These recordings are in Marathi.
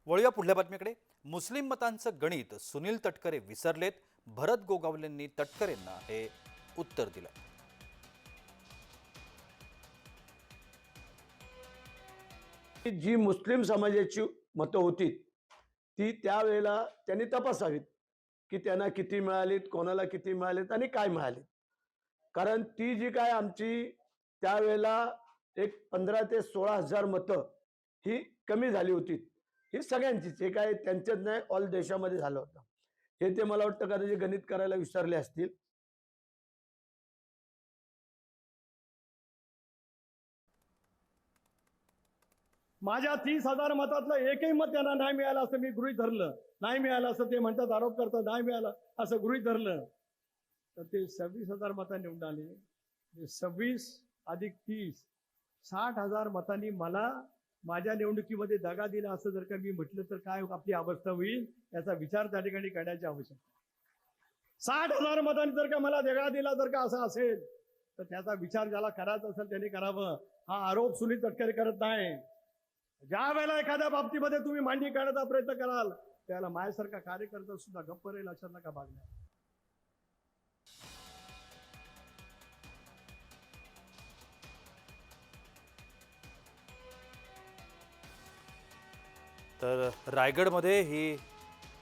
वळूया पुढल्या बातमीकडे। मुस्लिम मतांचं गणित सुनील तटकरे विसरलेत। भरत गोगावलेंनी तटकरेंना हे उत्तर दिलं। जी मुस्लिम समाजाची मतं होती ती त्यावेळेला त्यांनी तपासावीत की त्यांना किती मिळालीत, कोणाला किती मिळालीत आणि काय मिळाले। कारण ती जी काय आमची त्यावेळेला एक 15 ते 16 हजार मतं ही कमी झाली होती। ही सगळ्यांचीच, हे काय त्यांच्याच नाही, ऑल देशामध्ये झालं होतं। हे ते मला वाटतं कदाचित गणित करायला विसरले असतील। माझ्या 30,000 मतातलं एकही मत त्यांना नाही मिळालं असं मी गृहीत धरलं, नाही मिळालं असं ते म्हणतात, आरोप करतात, नाही मिळालं असं गृहीत धरलं तर ते 26,000 मतांनी निवडून आले। 26 अधिक 30 60,000 मतांनी मला माझ्या निवडणुकीमध्ये दगा दिला असं जर का मी म्हटलं तर काय आपली अवस्था होईल याचा विचार त्या ठिकाणी करण्याची आवश्यकता। 60,000 मतांनी जर का मला दगा दिला जर का असं असेल तर त्याचा विचार ज्याला करायचा असेल त्यांनी करावं। हा आरोप सुनील तटकरे करत नाही। ज्या वेळेला एखाद्या बाबतीमध्ये तुम्ही मांडणी करण्याचा प्रयत्न कराल त्याला माझ्यासारखा कार्यकर्ता सुद्धा गप्प राहील, लक्षात नका बागण्या। तर रायगडमध्ये ही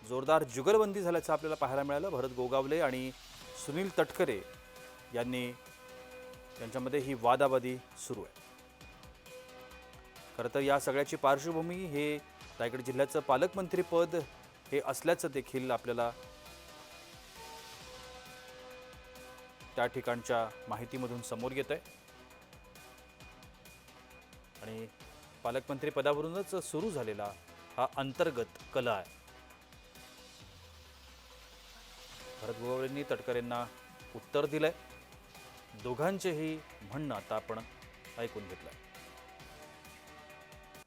जोरदार जुगलबंदी झाल्याचं आपल्याला पाहायला मिळालं। भरत गोगावले आणि सुनील तटकरे यांच्यामध्ये ही वादावादी सुरू आहे। खरं तर या सगळ्याची पार्श्वभूमी हे रायगड जिल्ह्याचं पालकमंत्री पद हे असल्याचं देखील आपल्याला त्या ठिकाणच्या माहितीमधून समोर येत आहे आणि पालकमंत्री पदावरूनच सुरू झालेला हा अंतर्गत कलह आहे। भरत गोगावलेंनी तटकरेंना उत्तर दिलंय। दोघांचेही म्हणणं आता आपण ऐकून घेतलंय।